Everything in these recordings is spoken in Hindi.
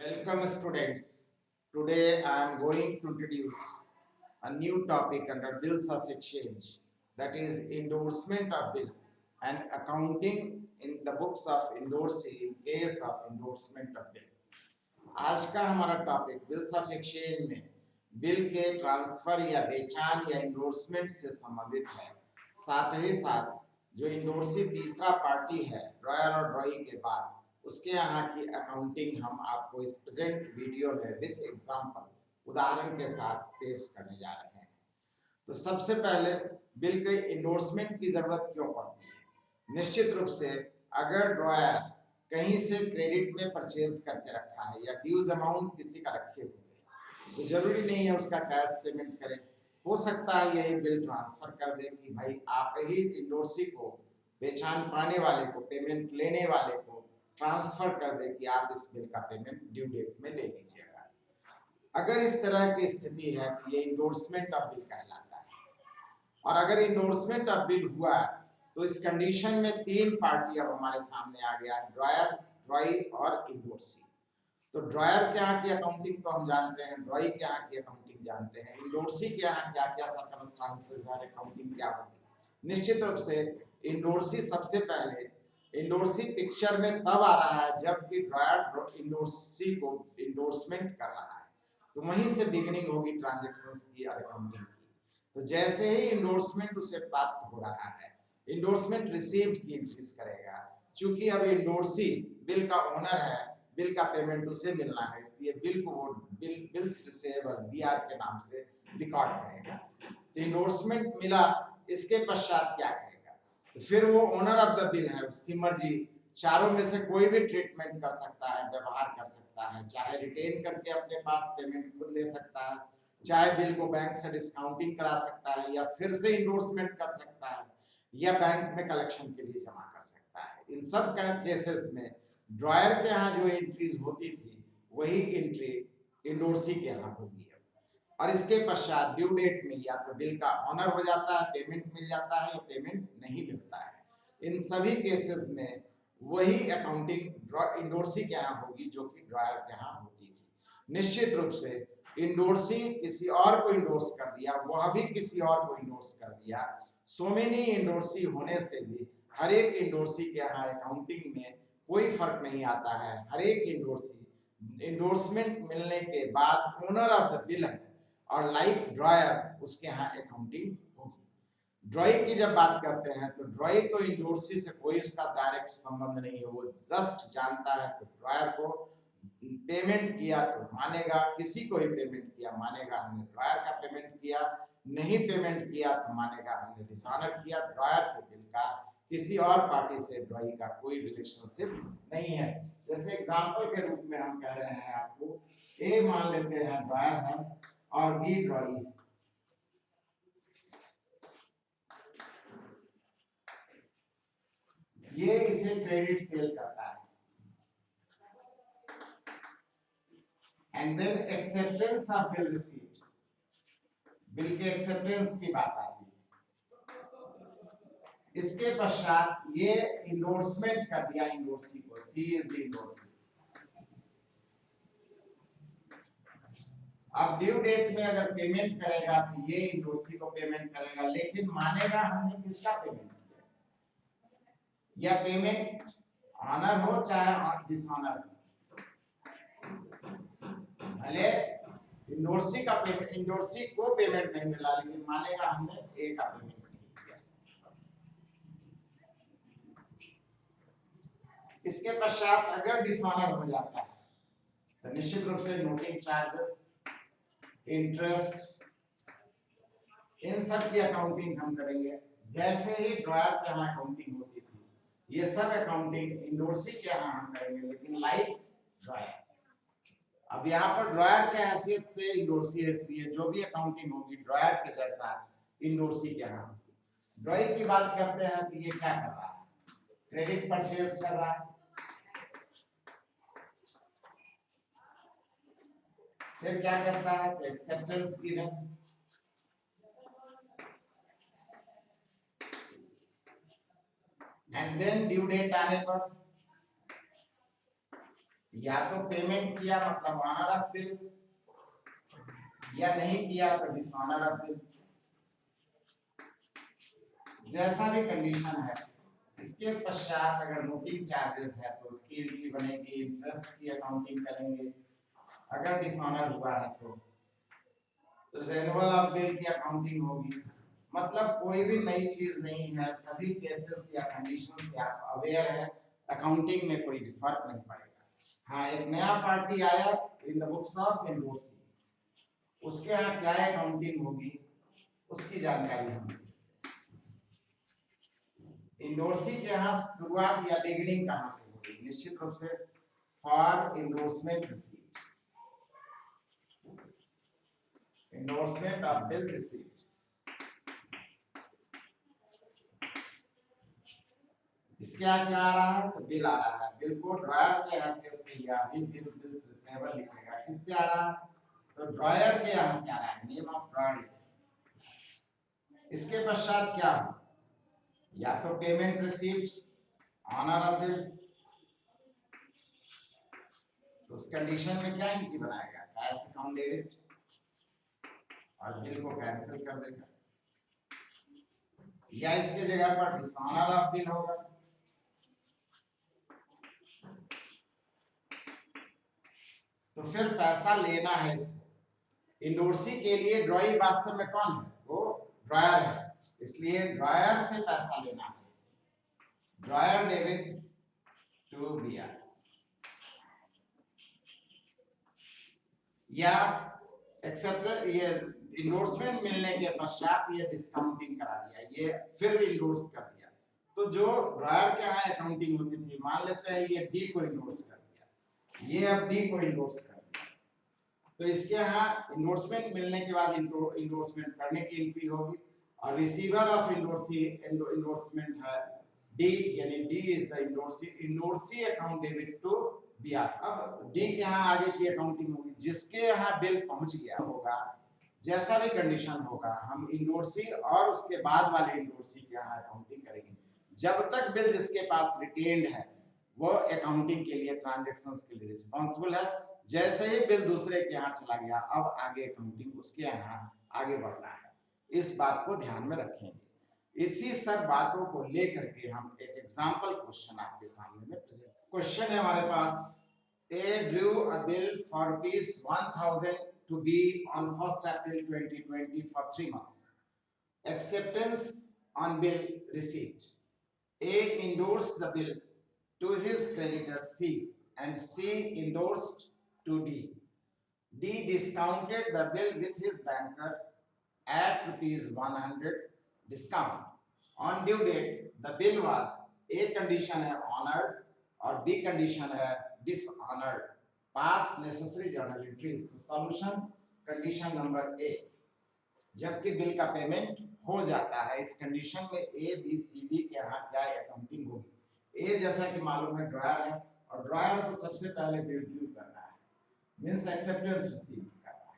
Welcome students. Today I am going to introduce a new topic under bills of exchange, that is endorsement of bill and accounting in the books of endorsee in case of endorsement of bill. आज का हमारा टॉपिक बिल्स ऑफ एक्सचेंज में बिल के ट्रांसफर या बेचान या इंडोर्समेंट से संबंधित है। साथ ही साथ जो इंडोर्सी तीसरा पार्टी है ड्रॉयर और ड्रॉई के बाद, उसके यहाँ की अकाउंटिंग हम आपको इस प्रेजेंट वीडियो में विथ एग्जांपल उदाहरण के साथ पेश करने जा रहे हैं। तो सबसे पहले बिल के इंडोर्समेंट की जरूरत क्यों पड़ती है? निश्चित रूप से अगर ड्रॉयर कहीं से क्रेडिट में परचेज करके रखा है या ड्यूज अमाउंट किसी का रखे हुए है, तो जरूरी नहीं है उसका कैश पेमेंट करे। हो सकता है यही बिल ट्रांसफर कर दे कि भाई आप ही इंडोर्सी को, बेचान पाने वाले को, पेमेंट लेने वाले को ट्रांसफर कर दे कि आप इस बिल का पेमेंट ड्यू डेट में ले लीजिएगा। अगर इस तरह की स्थिति है तो ये इंडोर्समेंट ऑफ बिल कहलाता है। और अगर इंडोर्समेंट ऑफ बिल हुआ तो इस कंडीशन में तीन पार्टी अब हमारे सामने आ गया है, ड्रॉयर, ड्रॉई और इंडोर्सी। तो ड्रॉयर के यहाँ की अकाउंटिंग तो हम जानते हैं, ड्रॉई के यहाँ की अकाउंटिंग जानते हैं, इंडोर्सी के यहाँ क्या क्या सर्कमस्टांसेस है, अकाउंटिंग क्या होगी। निश्चित रूप से इंडोर्सी सबसे पहले, इंडोर्सी पिक्चर में तब आ रहा है जबकि ड्रॉयर इंडोर्सी को इंडोर्समेंट कर रहा है, तो वहीं से बिगिनिंग होगी ट्रांजैक्शंस की और अकाउंटिंग की। तो जैसे ही इंडोर्समेंट उसे प्राप्त हो रहा है, इंडोर्समेंट रिसीव्ड की इंक्रीज करेगा। चूंकि अब इंडोर्सी बिल का ओनर है, बिल का पेमेंट उसे मिलना है, इसलिए बिल को वो बिल्स रिसीवेबल बीआर के नाम से रिकॉर्ड करेगा। तो इंडोर्समेंट मिला, इसके पश्चात क्या करेगा? तो फिर वो ओनर ऑफ द बिल है, उसकी मर्जी, चारों में से कोई भी ट्रीटमेंट कर सकता है, व्यवहार कर सकता है। चाहे रिटेन करके अपने पास पेमेंट खुद ले सकता है, चाहे बिल को बैंक से डिस्काउंटिंग करा सकता है, या फिर से इंडोर्समेंट कर सकता है, या बैंक में कलेक्शन के लिए जमा कर सकता है। इन सब केसेस में ड्रॉयर के यहाँ जो एंट्रीज होती थी वही एंट्री इंडोर्सी के यहाँ होगी। और इसके पश्चात ड्यू डेट में या तो बिल का ऑनर हो जाता है, पेमेंट मिल जाता है, या पेमेंट नहीं मिलता है। इन सभी केसेस में वही अकाउंटिंग इंडोर्सी के यहाँ होगी जो कि ड्रॉयर के यहाँ होती थी। निश्चित रूप से इंडोर्सी किसी और को इंडोर्स कर दिया, वह भी किसी और को इंडोर्स कर दिया, सो मेनी इंडोर्सी होने से भी हर एक इंडोर्सी के यहाँ अकाउंटिंग में कोई फर्क नहीं आता है। हर एक इंडोर्सी इंडोर्समेंट मिलने के बाद ओनर ऑफ द बिल है, और लाइक ड्रॉयर उसके यहाँ अकाउंटिंग होगी। ड्रॉई की जब बात करते हैं तो ड्रॉई तो इंडोर्सी से कोई उसका डायरेक्ट संबंध नहीं है, वो जस्ट जानता है कि ड्रॉयर को पेमेंट किया तो मानेगा, किसी को ही पेमेंट किया मानेगा हमने ड्रॉयर का पेमेंट किया, नहीं पेमेंट किया तो मानेगा हमने डिसऑनर किया। ड्रॉयर के बिल का किसी और पार्टी से ड्रॉई का कोई रिलेशनशिप नहीं है। जैसे एग्जांपल के रूप में हम कह रहे हैं आपको, ए मान लेते हैं ड्रॉयर है और बी ड्रॉई है। ये इसे क्रेडिट सेल करता है, and then acceptance of bill receipt, bill के एक्सेप्टेंस की बात आती है। इसके पश्चात ये इंडोर्समेंट कर दिया इंडोर्सी को, सी इज द इंडोर्सी। अब ड्यू डेट में अगर पेमेंट करेगा तो ये इंडोर्सी को पेमेंट करेगा, लेकिन मानेगा हमने किसका पेमेंट किया, या पेमेंट ऑनर हो चाहे डिसऑनर हो। भले इंडोर्सी का पेमेंट, इंडोर्सी को पेमेंट नहीं मिला, लेकिन मानेगा हमने ए का पेमेंट नहीं किया। इसके पश्चात अगर डिसऑनर हो जाता है तो निश्चित रूप से नोटिंग चार्जेस, इंटरेस्ट, इन सब की अकाउंटिंग हम करेंगे। जैसे ही ड्रॉयर के यहाँ अकाउंटिंग होती थी, ये सब अकाउंटिंग इंडोर्सी के यहाँ हम करेंगे, लेकिन लाइक ड्रॉयर। अब यहाँ पर ड्रॉयर के हैसियत से इंडोर्सी है, इसलिए जो भी अकाउंटिंग होगी ड्रॉयर के जैसा इंडोर्सी के यहाँ। ड्रॉई की बात करते हैं तो ये क्या कर रहा है, क्रेडिट परचेज कर रहा है, फिर क्या करता है तो acceptance given, and then due date आने पर या तो पेमेंट किया मतलब ऑनर ऑफ बिल, या नहीं किया तो डिसऑनर ऑफ बिल, जैसा भी कंडीशन है। इसके पश्चात अगर नोटिंग चार्जेस है तो उसकी एंट्री बनेगी, इंटरेस्ट की अकाउंटिंग करेंगे। अगर डिसऑनर हुआ है तो रिन्यूअल ऑफ बिल की अकाउंटिंग होगी। मतलब कोई भी नई चीज नहीं है, सभी केसेस या कंडीशन से आप अवेयर है, अकाउंटिंग में कोई फर्क नहीं पड़ेगा। हाँ, एक नया पार्टी आया in the books of endorsee, उसके यहाँ क्या अकाउंटिंग होगी उसकी जानकारी हम एंडोर्सी के यहाँ शुरुआत या बिगिनिंग कहाँ से होगी, निश्चित रूप से for endorsement receipt, endorsement of bill receipt. इसके यहाँ क्या आ रहा है तो बिल आ रहा है, बिल को ड्रायर के हैसियत से या बिल रिसीवेबल लिखेगा। किससे आ रहा है तो ड्रायर के यहाँ से आ रहा है, नेम ऑफ ड्रायर। इसके पश्चात क्या है, या तो payment received, honour of bill, तो उस कंडीशन में क्या एंट्री बनाएगा, कैश अकाउंट डेबिट, और बिल को कैंसिल कर देगा, या इसके जगह पर डिसऑनर ऑफ बिल होगा। तो फिर पैसा लेना है इसको। इंडोर्सी के लिए ड्रॉई वास्तव में कौन है, वो ड्रायर है, इसलिए ड्रायर से पैसा लेना है, ड्रायर डेबिट टू बीआर, या एक्सेप्ट ये इंडोर्समेंट मिलने के पश्चात ये डिस्काउंटिंग करा दिया, ये फिर इंडोर्स कर दिया। तो जो ड्रायर के यहाँ अकाउंटिंग होती थी, मान लेते हैं ये डी को इंडोर्स कर दिया, ये अब डी को इंडोर्स कर दिया, तो इसके यहाँ इंडोर्समेंट मिलने के बाद इंडोर्समेंट करने की एंट्री होगी, और रिसीवर ऑफ इंडोर्समेंट है डी, यानी D is the endorsee account debit to BR. अब डी के यहाँ आगे की अकाउंटिंग होगी, जिसके यहाँ बिल पहुंच गया होगा, जैसा भी कंडीशन होगा, हम इंडोर्सी और उसके बाद वाले इंडोर्सी के यहाँ अकाउंटिंग करेंगे। जब तक बिल जिसके पास रिटेन्ड है वो अकाउंटिंग के लिए, ट्रांजैक्शंस के लिए रिस्पांसिबल है। जैसे ही बिल दूसरे के यहाँ चला गया, अब आगे अकाउंटिंग उसके यहाँ आगे बढ़ना है, इस बात को ध्यान में रखेंगे। इसी सब बातों को लेकर के हम एक एग्जांपल क्वेश्चन आपके सामने में प्रेजेंट। क्वेश्चन है हमारे पास, A drew a bill for ₹1000 to be on 1st April 2020 for 3 months. Acceptance on bill receipt. A endorsed the bill to his creditor C and C endorsed to D. D discounted the bill with his banker at ₹100 discount. On due date, the bill was, A condition है honored और B condition है dishonored. Pass necessary journal entries. तो solution condition number A, जबकि बिल का पेमेंट हो जाता है, इस कंडीशन में A B C D के यहाँ क्या अकाउंटिंग होगी। A जैसा कि मालूम है ड्रायर है, और ड्रायर तो सबसे पहले बिल ड्यू करना है, मींस एक्सेप्टेंस रिसीव करना है,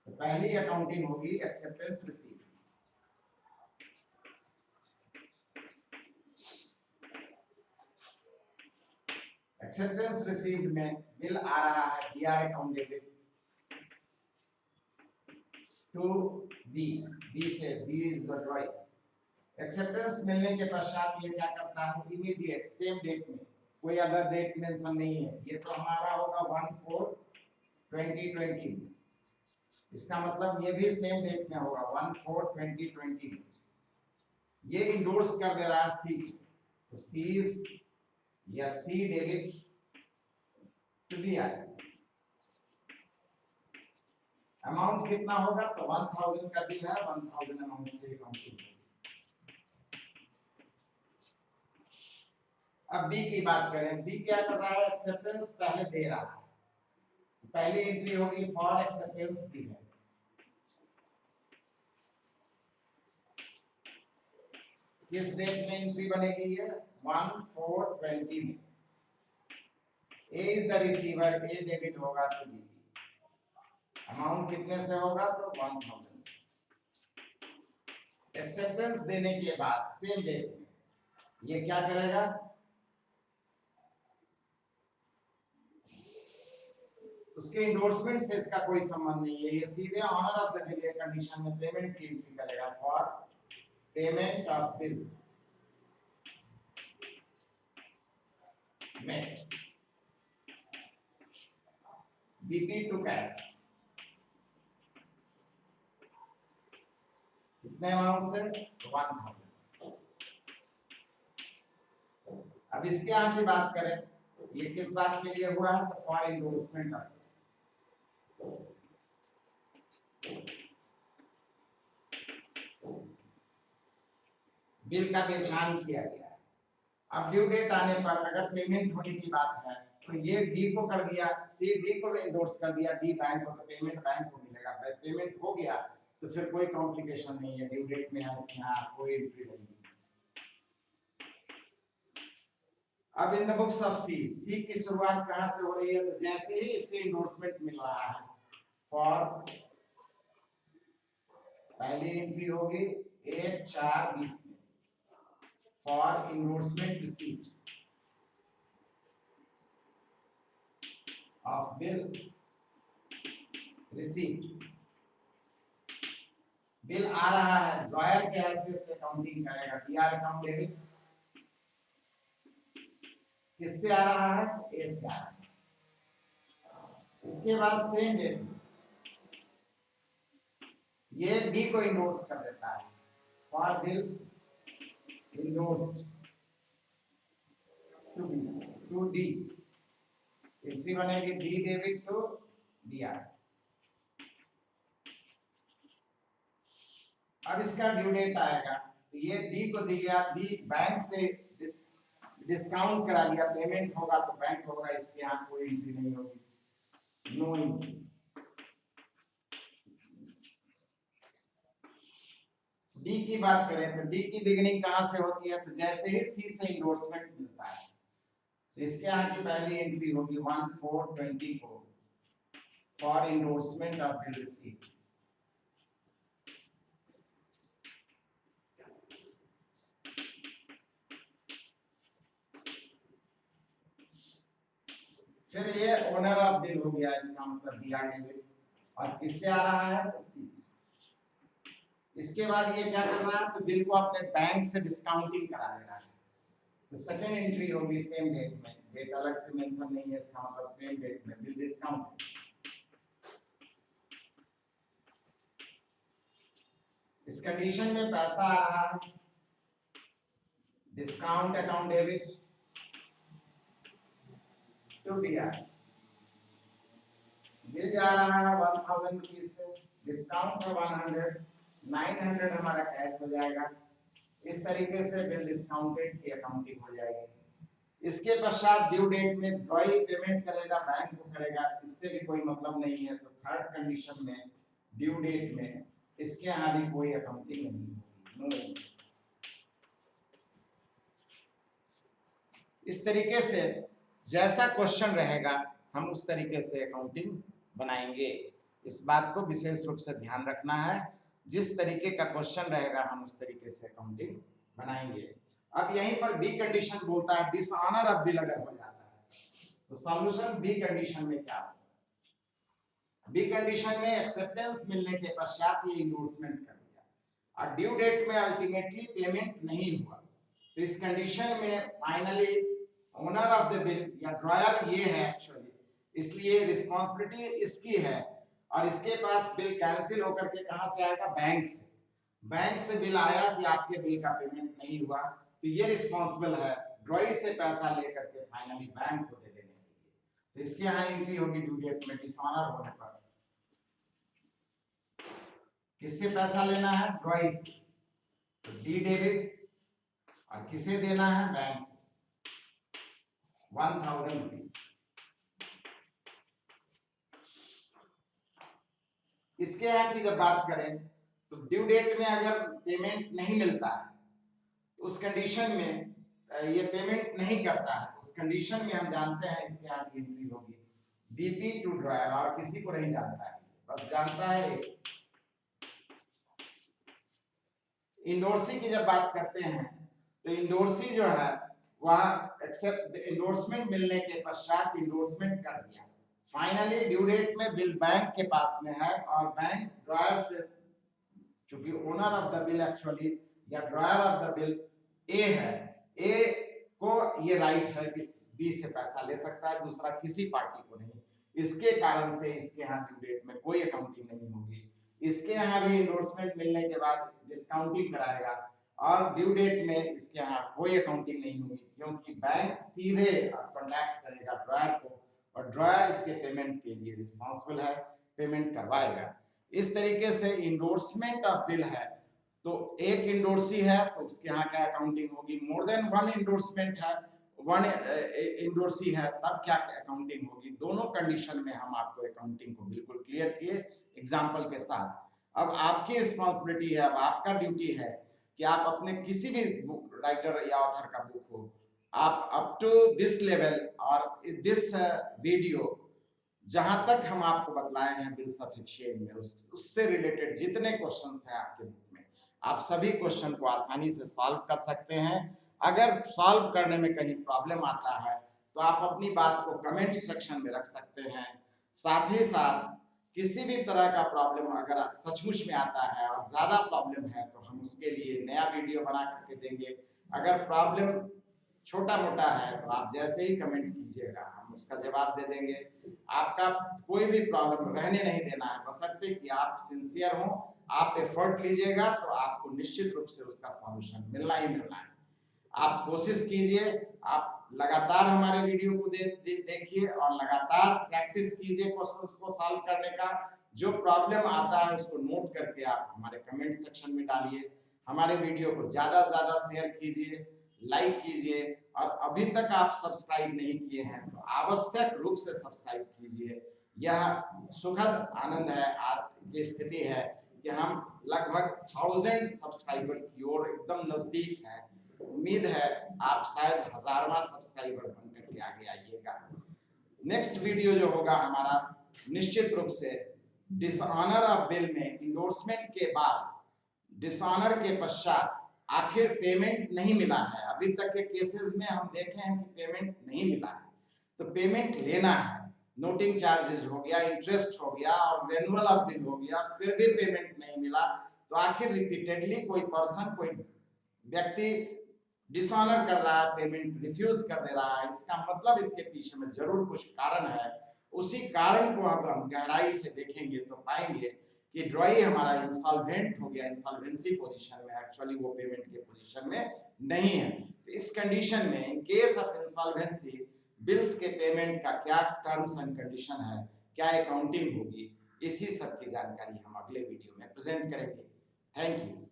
तो पहली अकाउंटिंग होगी एक्सेप्टेंस रिसीव। एक्सेप्टेंस रिसीव्ड में बिल आ रहा है BR account debit to B, B से, B is the drawer. Acceptance मिलने के पश्चात ये क्या करता है, इमीडिएट सेम डेट में, कोई अदर डेट मेंशन नहीं है, ये तो हमारा होगा 1/4/2020, इसका मतलब ये भी सेम डेट में होगा 1/4/2020। ये इंडोर्स कर दे रहा है सी, तो सी इज या C debit to B R. Amount कितना होगा तो 1000 का बिल है, 1000 अमाउंट से अकाउंटिंग। अब बी की बात करें, बी क्या कर रहा है, एक्सेप्टेंस पहले दे रहा है, पहली एंट्री होगी फॉर एक्सेप्टेंस दी है, किस डेट में एंट्री बनेगी है 1/4/20 में। A is the receiver, A debit होगा टू बी, अमाउंट कितने से होगा तो 1000 से। एक्सेप्टेंस देने के बाद सेम डेट में ये क्या करेगा, उसके इंडोर्समेंट से इसका कोई संबंध नहीं है, ये सीधे honour of the bill condition में पेमेंट की एंट्री करेगा for payment of bill met BP to cash. कितने अमाउंट से? 1000। अब इसके यहाँ की बात करें, ये किस बात के लिए हुआ है? तो फॉर इंडोर्समेंट ऑफ बिल का पहचान किया गया है। अब ड्यू डेट आने पर अगर पेमेंट होने की बात है तो ये डी को कर दिया, सी डी को इंडोर्स कर दिया, डी बैंक को, तो पेमेंट बैंक को मिलेगा। पेमेंट हो गया तो फिर कोई कॉम्प्लिकेशन नहीं है, ड्यू डेट में यहाँ कोई एंट्री नहीं है। अब इन द बुक्स ऑफ सी, सी की शुरुआत कहां से हो रही है? तो जैसे ही इससे इंडोर्समेंट मिल रहा है फॉर, पहली एंट्री होगी 1/4/20 में for endorsement receipt of bill receipt. Bill आ रहा है, ड्रॉयर के हैसियत से काउंटिंग करेगा, डीआर अकाउंट डेबिट किससे आ रहा है? ए से आ रहा है। इसके बाद सेम डेट ये डी को इंडोर्स कर देता है for bill endorsed to D. Entry बनेगी डी डेबिट टू डीआर। अब इसका ड्यू डेट आएगा तो ये डी को दिया, डी बैंक से डिस्काउंट करा दिया, पेमेंट होगा तो बैंक होगा, इसके यहाँ कोई एंट्री नहीं होगी, नो एंट्री। डी की बात करें तो डी की बिगिनिंग कहां से होती है? तो जैसे ही सी से इंडोर्समेंट मिलता है तो इसके यहाँ की पहली एंट्री होगी 1/4/20 को for endorsement of bill receipt. फिर ये ओनर ऑफ बिल हो गया, इसका मतलब डीआर डेबिट, और किससे आ रहा है? तो सी से। इसके बाद ये क्या कर रहा है? तो बिल को अपने बैंक से डिस्काउंटिंग करा रहा है, तो सेकंड एंट्री होगी सेम डेट में, डेट अलग से मेंशन नहीं है, इसका मतलब सेम डेट में बिल डिस्काउंट। इस कंडीशन में पैसा आ रहा है, discount account debit to DR. Bill जा रहा है 1000 रुपीज से, डिस्काउंट है 100, 900 हमारा कैश हो जाएगा। इस तरीके से बिल डिस्काउंटेड की अकाउंटिंग हो जाएगी। इसके पश्चात ड्यू डेट में ड्रॉई पेमेंट करेगा, बैंक को करेगा, इससे भी कोई मतलब नहीं है। तो थर्ड कंडीशन में ड्यू डेट में इसके यहाँ भी कोई अकाउंटिंग नहीं होगी, इस तरीके से जैसा क्वेश्चन रहेगा हम उस तरीके से अकाउंटिंग बनाएंगे। इस बात को विशेष रूप से ध्यान रखना है, जिस तरीके का क्वेश्चन रहेगा हम उस तरीके से अकाउंटिंग बनाएंगे। अब यहीं पर बी कंडीशन बोलता है डिसऑनर ऑफ बिल अगर हो जाता है तो सॉल्यूशन बी कंडीशन में क्या होगा? बी कंडीशन में एक्सेप्टेंस मिलने के पश्चात ये इंडोर्समेंट कर दिया और ड्यू डेट में अल्टीमेटली पेमेंट नहीं हुआ, तो इस कंडीशन में finally owner of the bill या ड्रॉयर ये है एक्चुअली, इसलिए रिस्पांसिबिलिटी इसकी है और इसके पास बिल कैंसिल होकर के कहां से आएगा? बैंक से। बैंक से बिल आया कि आपके बिल का पेमेंट नहीं हुआ, तो ये रिस्पांसिबल है ड्रॉई से पैसा लेकर के फाइनली बैंक को दे देने के लिए। तो इसके यहाँ एंट्री होगी ड्यू डेट में डिसऑनर होने पर। किससे पैसा लेना है? ड्रॉई से, तो डी डेबिट, और किसे देना है? Bank, 1000 rupees. इसके यहाँ की जब बात करें तो ड्यू डेट में अगर पेमेंट नहीं मिलता है तो उस कंडीशन में ये पेमेंट नहीं करता है, उस कंडीशन में हम जानते हैं इसके यहाँ की एंट्री होगी बीपी टू ड्रॉयर, और किसी को नहीं जानता है, बस जानता है इंडोर्सी की जब बात करते हैं तो इंडोर्सी जो है वह एक्सेप्ट इंडोर्समेंट मिलने के पश्चात इंडोर्समेंट कर दिया फाइनली ड्यू डेट में बिल बैंक के पास में है और बैंक ड्रॉयर से, चूंकि owner of the bill actually या ड्रॉयर ऑफ द बिल ए है, ए को ये राइट है कि बी से पैसा ले सकता है, दूसरा किसी पार्टी को नहीं। इसके कारण से इसके यहाँ ड्यू डेट में कोई अकाउंटिंग नहीं होगी। इसके यहाँ भी इंडोर्समेंट मिलने के बाद डिस्काउंटिंग कराएगा और ड्यू डेट में इसके यहाँ कोई अकाउंटिंग नहीं होगी, क्योंकि बैंक सीधे कॉन्टैक्ट करेगा ड्रॉयर को और ड्रॉयर इसके पेमेंट के लिए रिस्पॉन्सिबल है, पेमेंट करवाएगा। इस तरीके से इंडोर्समेंट ऑफ बिल है तो एक इंडोर्सी है तो उसके यहाँ क्या अकाउंटिंग होगी, मोर देन वन इंडोर्समेंट है, वन इंडोर्सी है तब क्या अकाउंटिंग होगी। दोनों कंडीशन में हम आपको अकाउंटिंग को बिल्कुल क्लियर किए एग्जांपल के साथ। अब आपकी रिस्पांसिबिलिटी है, अब आपका ड्यूटी है कि आप अपने किसी भी बुक राइटर या ऑथर का बुक हो, आप अप टू दिस लेवल और दिस वीडियो जहां तक हम आपको बतलाए हैं बिल्स ऑफ एक्सचेंज में उससे रिलेटेड जितने क्वेश्चंस हैं आपके बुक में, आप सभी क्वेश्चन को आसानी से सॉल्व कर सकते हैं। अगर सॉल्व करने में कहीं प्रॉब्लम आता है तो आप अपनी बात को कमेंट सेक्शन में रख सकते हैं। साथ ही साथ किसी भी तरह का प्रॉब्लम अगर सचमुच में आता है और ज्यादा प्रॉब्लम है तो हम उसके लिए नया वीडियो बना करके देंगे। अगर प्रॉब्लम छोटा मोटा है तो आप जैसे ही कमेंट कीजिएगा हम उसका जवाब दे देंगे। आपका कोई भी प्रॉब्लम रहने नहीं देना है, बशर्ते कि आप सिंसियर हो, आप एफर्ट लीजिएगा तो आपको निश्चित रूप से उसका सॉल्यूशन मिलना ही मिलना है। आप कोशिश कीजिए, आप लगातार हमारे वीडियो को देखिए और लगातार प्रैक्टिस कीजिए क्वेश्चंस को सॉल्व करने का। जो प्रॉब्लम आता है उसको नोट करके आप हमारे कमेंट सेक्शन में डालिए। हमारे वीडियो को ज्यादा से ज्यादा शेयर कीजिए, लाइक कीजिए और अभी तक आप सब्सक्राइब नहीं किए हैं तो आवश्यक रूप से सब्सक्राइब कीजिए। यह सुखद आनंद है की स्थिति है कि हम लगभग 1000 सब्सक्राइबर की ओर एकदम नजदीक है। उम्मीद है आप शायद 1000वां सब्सक्राइबर बनकर के आगे आइएगा। नेक्स्ट वीडियो जो होगा हमारा निश्चित रूप से डिसऑनर ऑफ बिल में इंडोर्समेंट के बाद, डिसऑनर के पश्चात आखिर पेमेंट नहीं मिला है, अभी तक के केसेस में हम देखे हैं कि पेमेंट नहीं मिला है तो पेमेंट लेना है। नोटिंग चार्जेस हो गया, इंटरेस्ट हो गया और रेन्युअल ऑफ बिल हो गया, फिर भी पेमेंट नहीं मिला तो आखिर रिपीटेडली कोई पर्सन, कोई व्यक्ति डिसऑनर कर रहा है, पेमेंट रिफ्यूज कर दे रहा है, इसका मतलब इसके पीछे में जरूर कुछ कारण है। उसी कारण को अब हम गहराई से देखेंगे तो पाएंगे कि ड्रॉई हमारा इंसॉल्वेंट हो गया, इंसॉल्वेंसी पोजीशन में, एक्चुअली वो पेमेंट के पोजीशन में नहीं है। तो इस कंडीशन में in case of insolvency bills के पेमेंट का क्या टर्म्स एंड कंडीशन है, क्या अकाउंटिंग होगी, इसी सब की जानकारी हम अगले वीडियो में प्रेजेंट करेंगे। Thank you.